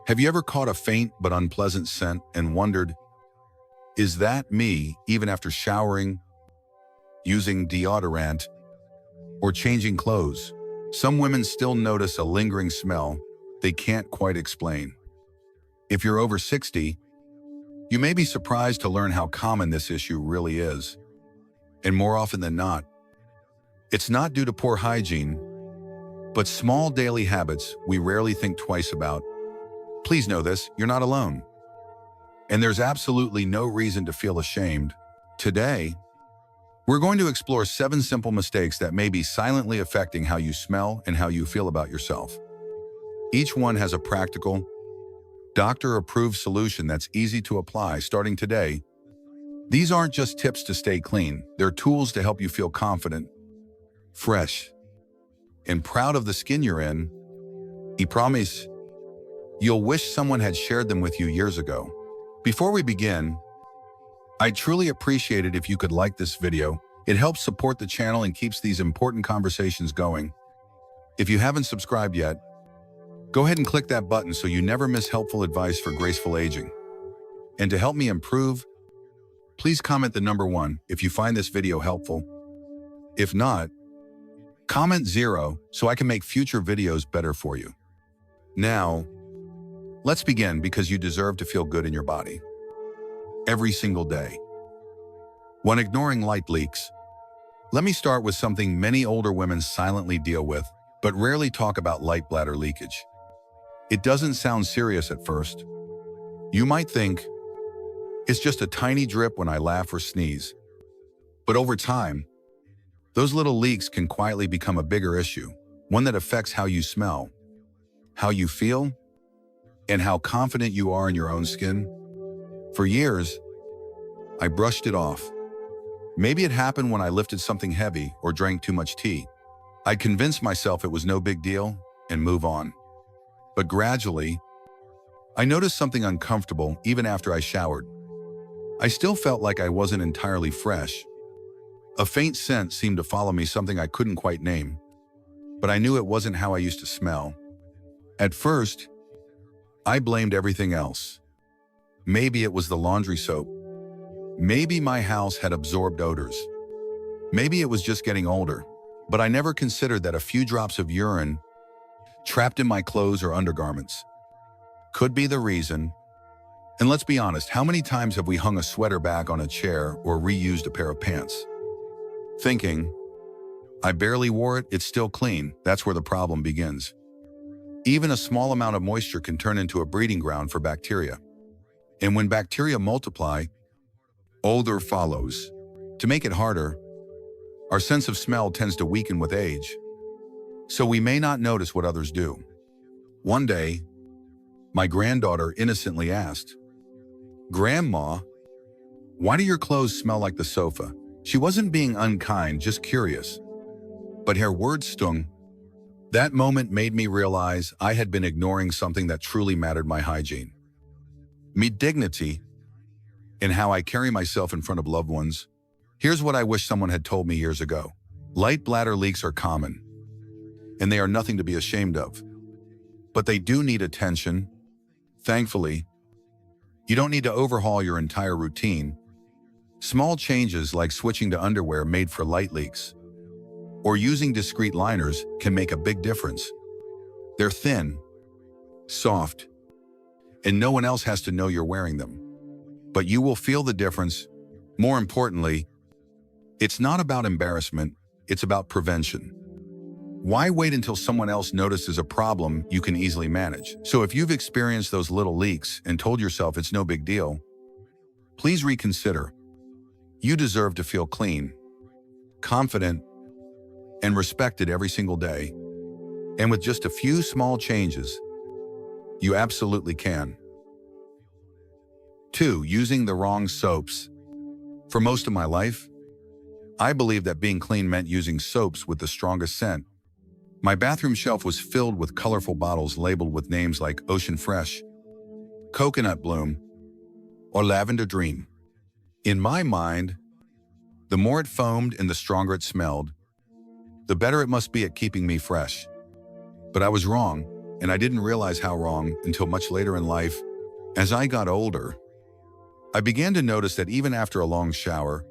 Have you ever caught a faint but unpleasant scent and wondered, is that me even after showering, using deodorant, or changing clothes? Some women still notice a lingering smell they can't quite explain. If you're over 60, you may be surprised to learn how common this issue really is. And more often than not, it's not due to poor hygiene, but small daily habits we rarely think twice about. Please know this, you're not alone. And there's absolutely no reason to feel ashamed. Today, we're going to explore 7 simple mistakes that may be silently affecting how you smell and how you feel about yourself. Each one has a practical, doctor-approved solution that's easy to apply starting today. These aren't just tips to stay clean, they're tools to help you feel confident, fresh, and proud of the skin you're in. I promise, you'll wish someone had shared them with you years ago. Before we begin, I'd truly appreciate it if you could like this video. It helps support the channel and keeps these important conversations going. If you haven't subscribed yet, go ahead and click that button so you never miss helpful advice for graceful aging. And to help me improve, please comment the number 1 if you find this video helpful. If not, comment 0 so I can make future videos better for you. Now, let's begin because you deserve to feel good in your body. Every single day. When ignoring light leaks, let me start with something many older women silently deal with, but rarely talk about: light bladder leakage. It doesn't sound serious at first. You might think, it's just a tiny drip when I laugh or sneeze. But over time, those little leaks can quietly become a bigger issue, one that affects how you smell, how you feel, and how confident you are in your own skin. For years, I brushed it off. Maybe it happened when I lifted something heavy or drank too much tea. I'd convince myself it was no big deal and move on. But gradually, I noticed something uncomfortable even after I showered. I still felt like I wasn't entirely fresh. A faint scent seemed to follow me, something I couldn't quite name. But I knew it wasn't how I used to smell. At first, I blamed everything else. Maybe it was the laundry soap. Maybe my house had absorbed odors. Maybe it was just getting older. But I never considered that a few drops of urine trapped in my clothes or undergarments could be the reason. And let's be honest, how many times have we hung a sweater back on a chair or reused a pair of pants? Thinking, I barely wore it, it's still clean. That's where the problem begins. Even a small amount of moisture can turn into a breeding ground for bacteria. And when bacteria multiply, odor follows. To make it harder, our sense of smell tends to weaken with age. So we may not notice what others do. One day, my granddaughter innocently asked, "Grandma, why do your clothes smell like the sofa?" She wasn't being unkind, just curious. But her words stung. That moment made me realize I had been ignoring something that truly mattered: my hygiene, my dignity, and how I carry myself in front of loved ones. Here's what I wish someone had told me years ago. Light bladder leaks are common, and they are nothing to be ashamed of. But they do need attention. Thankfully, you don't need to overhaul your entire routine. Small changes like switching to underwear made for light leaks or using discreet liners can make a big difference. They're thin, soft, and no one else has to know you're wearing them. But you will feel the difference. More importantly, it's not about embarrassment, it's about prevention. Why wait until someone else notices a problem you can easily manage? So if you've experienced those little leaks and told yourself it's no big deal, please reconsider. You deserve to feel clean, confident, and respected every single day. And with just a few small changes, you absolutely can. 2. Using the wrong soaps. For most of my life, I believed that being clean meant using soaps with the strongest scent. My bathroom shelf was filled with colorful bottles labeled with names like Ocean Fresh, Coconut Bloom, or Lavender Dream. In my mind, the more it foamed and the stronger it smelled, the better it must be at keeping me fresh. But I was wrong. and I didn't realize how wrong until much later in life. As I got older, I began to notice that even after a long shower,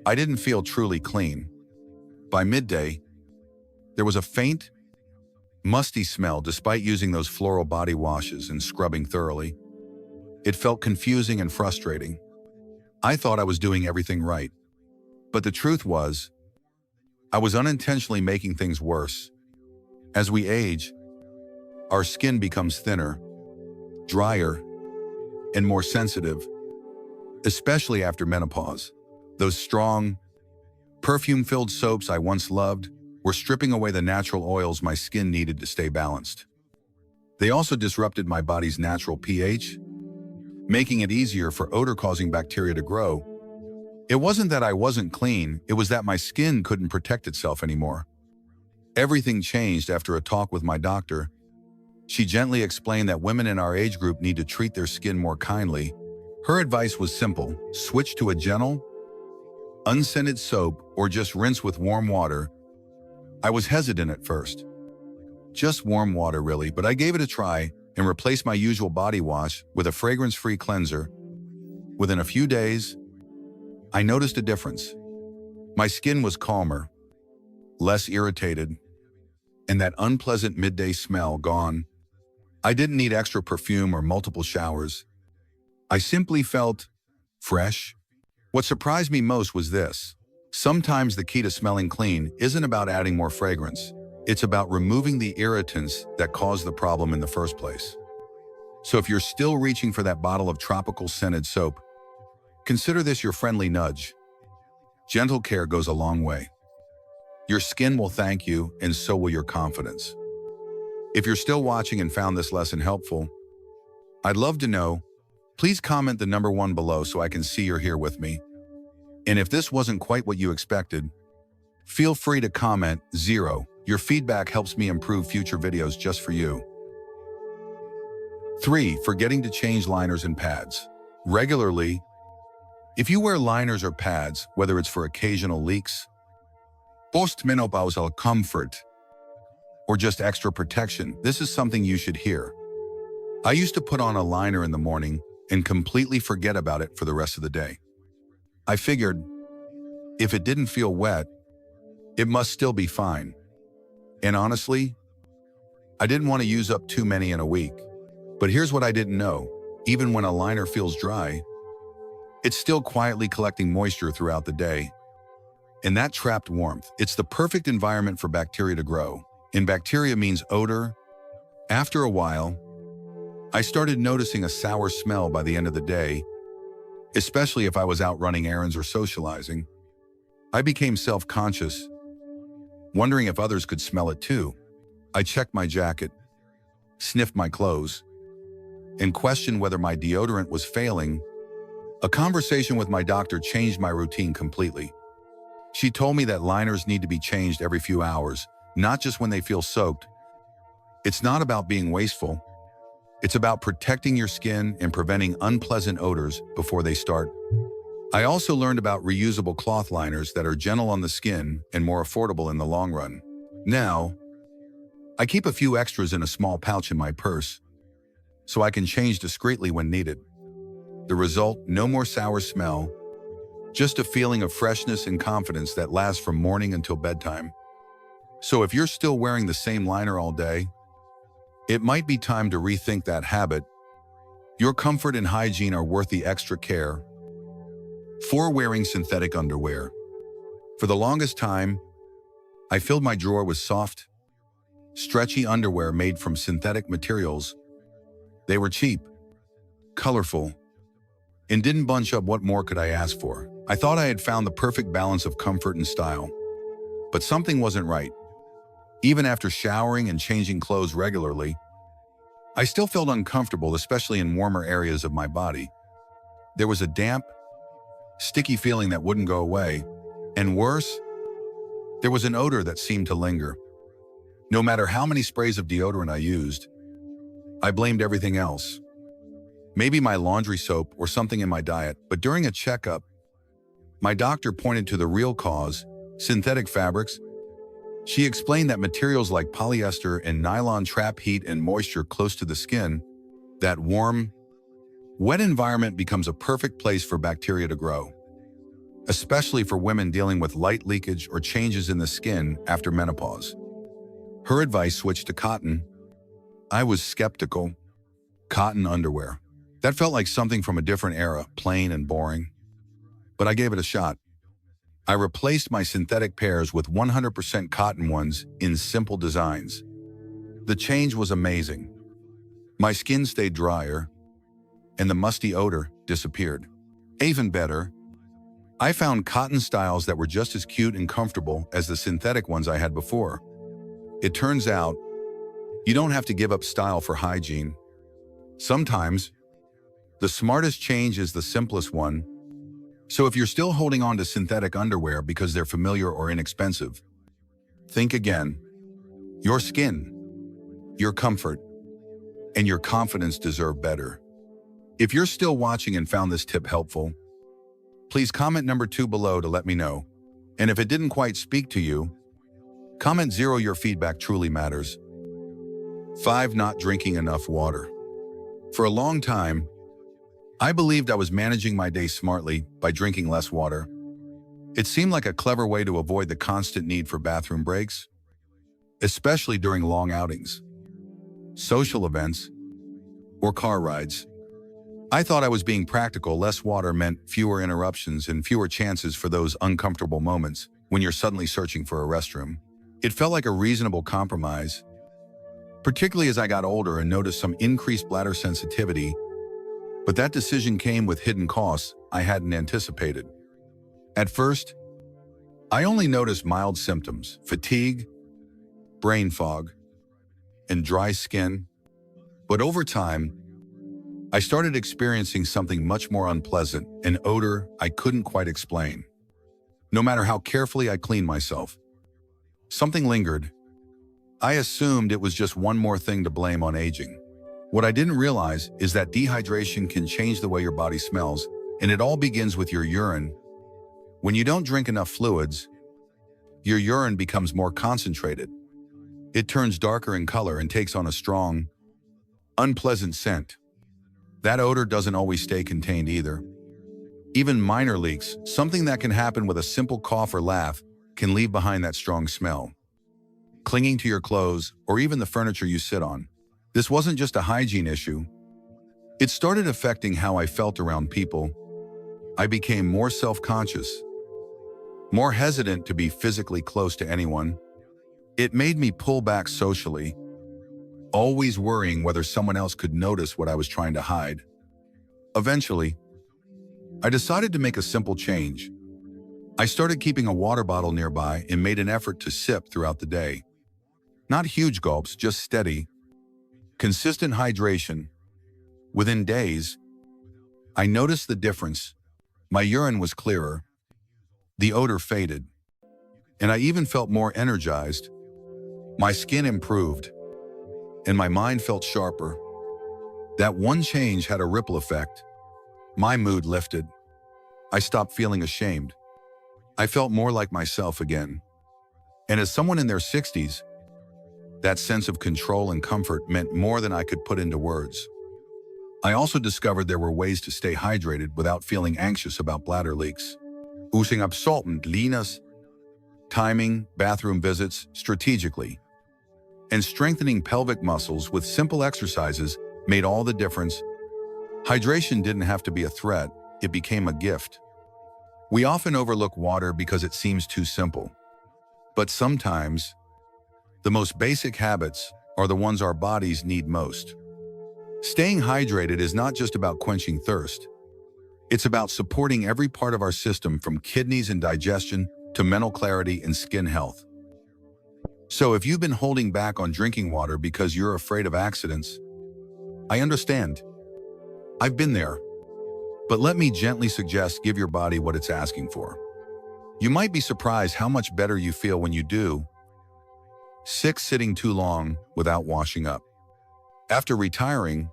I didn't feel truly clean. By midday, there was a faint, musty smell despite using those floral body washes and scrubbing thoroughly. It felt confusing and frustrating. I thought I was doing everything right. But the truth was, I was unintentionally making things worse. As we age, our skin becomes thinner, drier, and more sensitive, especially after menopause. Those strong, perfume-filled soaps I once loved were stripping away the natural oils my skin needed to stay balanced. They also disrupted my body's natural pH, making it easier for odor-causing bacteria to grow. It wasn't that I wasn't clean, it was that my skin couldn't protect itself anymore. Everything changed after a talk with my doctor. She gently explained that women in our age group need to treat their skin more kindly. Her advice was simple: switch to a gentle, unscented soap or just rinse with warm water. I was hesitant at first. Just warm water really, but I gave it a try and replaced my usual body wash with a fragrance-free cleanser. Within a few days, I noticed a difference. My skin was calmer, less irritated, and that unpleasant midday smell gone. I didn't need extra perfume or multiple showers. I simply felt fresh. What surprised me most was this: sometimes the key to smelling clean isn't about adding more fragrance. It's about removing the irritants that caused the problem in the first place. So if you're still reaching for that bottle of tropical scented soap, consider this your friendly nudge. Gentle care goes a long way. Your skin will thank you, and so will your confidence. If you're still watching and found this lesson helpful, I'd love to know. Please comment the number 1 below so I can see you're here with me. And if this wasn't quite what you expected, feel free to comment 0. Your feedback helps me improve future videos just for you. 3. Forgetting to change liners and pads regularly. If you wear liners or pads, whether it's for occasional leaks, postmenopausal comfort, or just extra protection, this is something you should hear. I used to put on a liner in the morning and completely forget about it for the rest of the day. I figured, if it didn't feel wet, it must still be fine. And honestly, I didn't want to use up too many in a week. But here's what I didn't know: even when a liner feels dry, it's still quietly collecting moisture throughout the day. And that trapped warmth, it's the perfect environment for bacteria to grow. And bacteria means odor. After a while, I started noticing a sour smell by the end of the day, especially if I was out running errands or socializing. I became self-conscious, wondering if others could smell it too. I checked my jacket, sniffed my clothes, and questioned whether my deodorant was failing. A conversation with my doctor changed my routine completely. She told me that liners need to be changed every few hours, not just when they feel soaked. It's not about being wasteful. It's about protecting your skin and preventing unpleasant odors before they start. I also learned about reusable cloth liners that are gentle on the skin and more affordable in the long run. Now, I keep a few extras in a small pouch in my purse, so I can change discreetly when needed. The result: no more sour smell, just a feeling of freshness and confidence that lasts from morning until bedtime. So if you're still wearing the same liner all day, it might be time to rethink that habit. Your comfort and hygiene are worth the extra care. 4. Wearing synthetic underwear. For the longest time, I filled my drawer with soft, stretchy underwear made from synthetic materials. They were cheap, colorful, and didn't bunch up. What more could I ask for? I thought I had found the perfect balance of comfort and style. But something wasn't right. Even after showering and changing clothes regularly, I still felt uncomfortable, especially in warmer areas of my body. There was a damp, sticky feeling that wouldn't go away. And worse, there was an odor that seemed to linger. No matter how many sprays of deodorant I used, I blamed everything else. Maybe my laundry soap or something in my diet, but during a checkup, my doctor pointed to the real cause: synthetic fabrics. She explained that materials like polyester and nylon trap heat and moisture close to the skin. That warm, wet environment becomes a perfect place for bacteria to grow, especially for women dealing with light leakage or changes in the skin after menopause. Her advice switched to cotton. I was skeptical. Cotton underwear. That felt like something from a different era, plain and boring. But I gave it a shot. I replaced my synthetic pairs with 100% cotton ones in simple designs. The change was amazing. My skin stayed drier, and the musty odor disappeared. Even better, I found cotton styles that were just as cute and comfortable as the synthetic ones I had before. It turns out, you don't have to give up style for hygiene. Sometimes, the smartest change is the simplest one. So if you're still holding on to synthetic underwear because they're familiar or inexpensive, think again. Your skin, your comfort, and your confidence deserve better. If you're still watching and found this tip helpful, please comment number 2 below to let me know. And if it didn't quite speak to you, comment 0. Your feedback truly matters. 5. Not drinking enough water. For a long time, I believed I was managing my day smartly by drinking less water. It seemed like a clever way to avoid the constant need for bathroom breaks, especially during long outings, social events, or car rides. I thought I was being practical. Less water meant fewer interruptions and fewer chances for those uncomfortable moments when you're suddenly searching for a restroom. It felt like a reasonable compromise, particularly as I got older and noticed some increased bladder sensitivity. But that decision came with hidden costs I hadn't anticipated. At first, I only noticed mild symptoms: fatigue, brain fog, and dry skin. But over time, I started experiencing something much more unpleasant, an odor I couldn't quite explain. No matter how carefully I cleaned myself, something lingered. I assumed it was just one more thing to blame on aging. What I didn't realize is that dehydration can change the way your body smells, and it all begins with your urine. When you don't drink enough fluids, your urine becomes more concentrated. It turns darker in color and takes on a strong, unpleasant scent. That odor doesn't always stay contained either. Even minor leaks, something that can happen with a simple cough or laugh, can leave behind that strong smell, clinging to your clothes or even the furniture you sit on. This wasn't just a hygiene issue. It started affecting how I felt around people. I became more self-conscious, more hesitant to be physically close to anyone. It made me pull back socially, always worrying whether someone else could notice what I was trying to hide. Eventually, I decided to make a simple change. I started keeping a water bottle nearby and made an effort to sip throughout the day. Not huge gulps, just steady, consistent hydration. Within days, I noticed the difference. My urine was clearer, the odor faded, and I even felt more energized. My skin improved, and my mind felt sharper. That one change had a ripple effect. My mood lifted. I stopped feeling ashamed. I felt more like myself again. And as someone in their 60s, that sense of control and comfort meant more than I could put into words. I also discovered there were ways to stay hydrated without feeling anxious about bladder leaks. Using up saltant linas, timing bathroom visits strategically, and strengthening pelvic muscles with simple exercises made all the difference. Hydration didn't have to be a threat, it became a gift. We often overlook water because it seems too simple. But sometimes, the most basic habits are the ones our bodies need most. Staying hydrated is not just about quenching thirst. It's about supporting every part of our system, from kidneys and digestion to mental clarity and skin health. So if you've been holding back on drinking water because you're afraid of accidents, I understand. I've been there. But let me gently suggest, give your body what it's asking for. You might be surprised how much better you feel when you do. 6. Sitting too long without washing up. After retiring,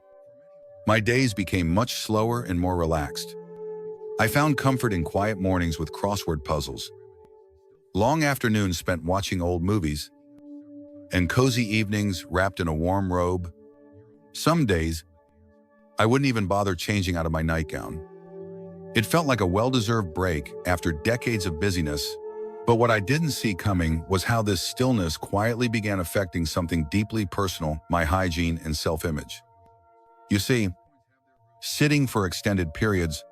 my days became much slower and more relaxed. I found comfort in quiet mornings with crossword puzzles, Long afternoons spent watching old movies, and cozy evenings wrapped in a warm robe. Some days, I wouldn't even bother changing out of my nightgown. It felt like a well-deserved break after decades of busyness, but what I didn't see coming was how this stillness quietly began affecting something deeply personal, my hygiene and self-image. You see, sitting for extended periods,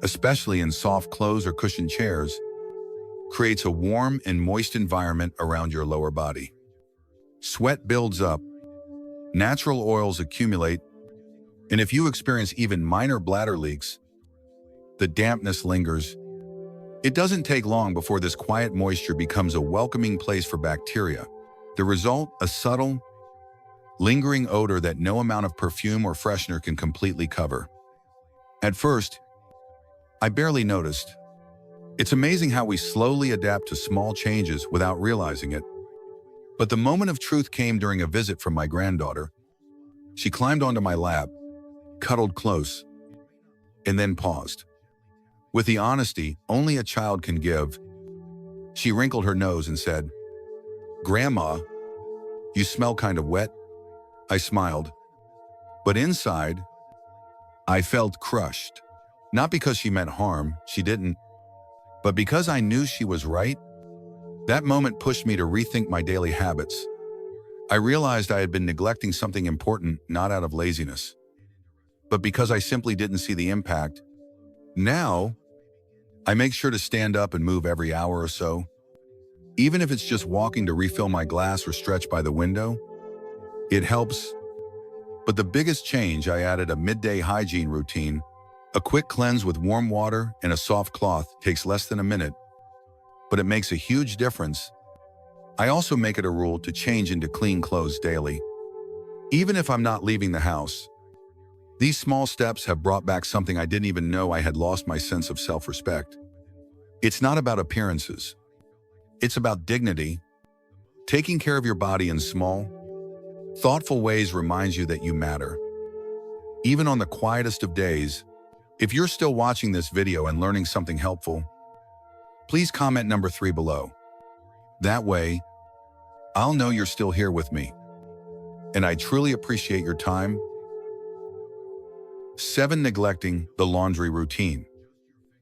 especially in soft clothes or cushioned chairs, creates a warm and moist environment around your lower body. Sweat builds up, natural oils accumulate, and if you experience even minor bladder leaks, the dampness lingers. It doesn't take long before this quiet moisture becomes a welcoming place for bacteria. The result, a subtle, lingering odor that no amount of perfume or freshener can completely cover. At first, I barely noticed. It's amazing how we slowly adapt to small changes without realizing it. But the moment of truth came during a visit from my granddaughter. She climbed onto my lap, cuddled close, and then paused. With the honesty only a child can give, she wrinkled her nose and said, "Grandma, you smell kind of wet." I smiled, but inside, I felt crushed. Not because she meant harm, she didn't, but because I knew she was right. That moment pushed me to rethink my daily habits. I realized I had been neglecting something important, not out of laziness, but because I simply didn't see the impact. Now, I make sure to stand up and move every hour or so, even if it's just walking to refill my glass or stretch by the window. It helps. But the biggest change, I added a midday hygiene routine. A quick cleanse with warm water and a soft cloth takes less than a minute, but it makes a huge difference. I also make it a rule to change into clean clothes daily, even if I'm not leaving the house. These small steps have brought back something I didn't even know I had lost: my sense of self-respect. It's not about appearances. It's about dignity. Taking care of your body in small, thoughtful ways reminds you that you matter. Even on the quietest of days. If you're still watching this video and learning something helpful, please comment number 3 below. That way, I'll know you're still here with me. And I truly appreciate your time. 7. Neglecting the laundry routine.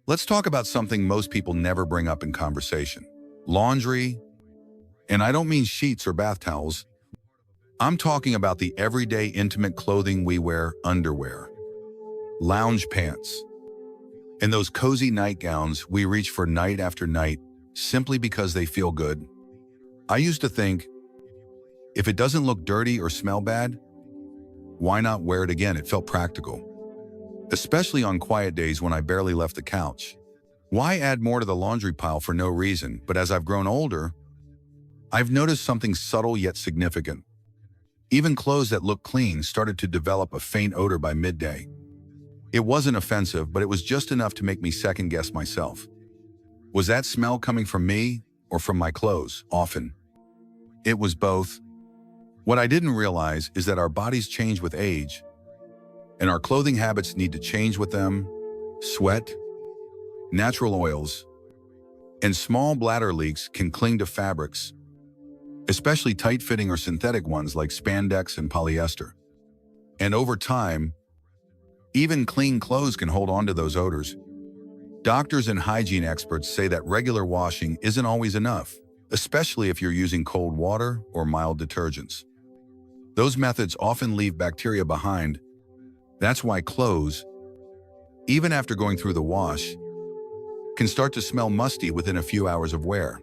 Let's talk about something most people never bring up in conversation. Laundry. And I don't mean sheets or bath towels. I'm talking about the everyday intimate clothing we wear: underwear, lounge pants, and those cozy nightgowns we reach for night after night simply because they feel good. I used to think, if it doesn't look dirty or smell bad, why not wear it again? It felt practical, especially on quiet days when I barely left the couch. Why add more to the laundry pile for no reason? But as I've grown older, I've noticed something subtle yet significant. Even clothes that look clean started to develop a faint odor by midday. It wasn't offensive, but it was just enough to make me second-guess myself. Was that smell coming from me or from my clothes? Often, it was both. What I didn't realize is that our bodies change with age, and our clothing habits need to change with them. Sweat, natural oils, and small bladder leaks can cling to fabrics, especially tight-fitting or synthetic ones like spandex and polyester. And over time, even clean clothes can hold on to those odors. Doctors and hygiene experts say that regular washing isn't always enough, especially if you're using cold water or mild detergents. Those methods often leave bacteria behind. That's why clothes, even after going through the wash, can start to smell musty within a few hours of wear.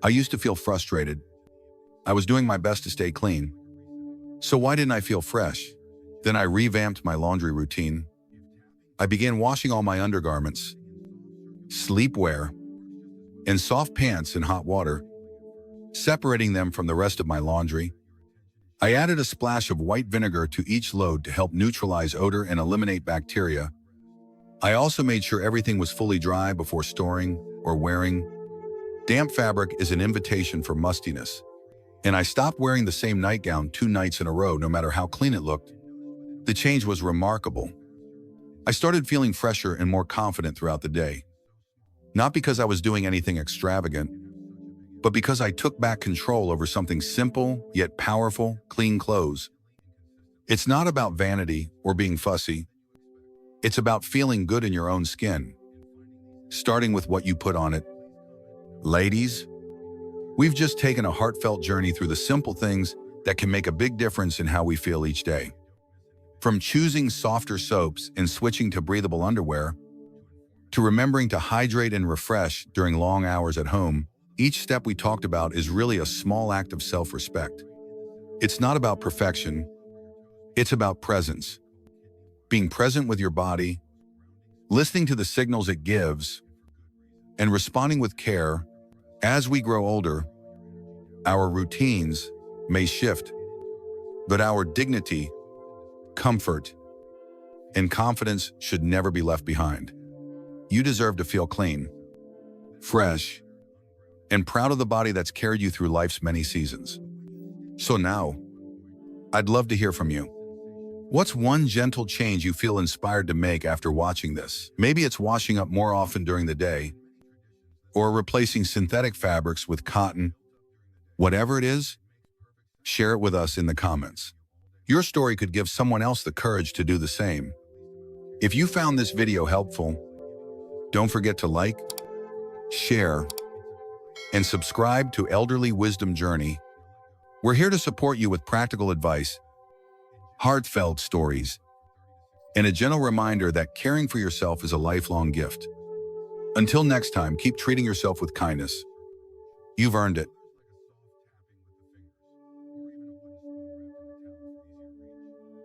I used to feel frustrated. I was doing my best to stay clean. So why didn't I feel fresh? Then I revamped my laundry routine. I began washing all my undergarments, sleepwear, and soft pants in hot water, separating them from the rest of my laundry. I added a splash of white vinegar to each load to help neutralize odor and eliminate bacteria. I also made sure everything was fully dry before storing or wearing. Damp fabric is an invitation for mustiness, and I stopped wearing the same nightgown 2 nights in a row, no matter how clean it looked. The change was remarkable. I started feeling fresher and more confident throughout the day. Not because I was doing anything extravagant, but because I took back control over something simple yet powerful, clean clothes. It's not about vanity or being fussy. It's about feeling good in your own skin, starting with what you put on it. Ladies, we've just taken a heartfelt journey through the simple things that can make a big difference in how we feel each day. From choosing softer soaps and switching to breathable underwear, to remembering to hydrate and refresh during long hours at home, each step we talked about is really a small act of self-respect. It's not about perfection, it's about presence. Being present with your body, listening to the signals it gives, and responding with care. As we grow older, our routines may shift, but our dignity, comfort, and confidence should never be left behind. You deserve to feel clean, fresh, and proud of the body that's carried you through life's many seasons. So now, I'd love to hear from you. What's one gentle change you feel inspired to make after watching this? Maybe it's washing up more often during the day, or replacing synthetic fabrics with cotton. Whatever it is, share it with us in the comments. Your story could give someone else the courage to do the same. If you found this video helpful, don't forget to like, share, and subscribe to Elderly Wisdom Journey. We're here to support you with practical advice, heartfelt stories, and a gentle reminder that caring for yourself is a lifelong gift. Until next time, keep treating yourself with kindness. You've earned it.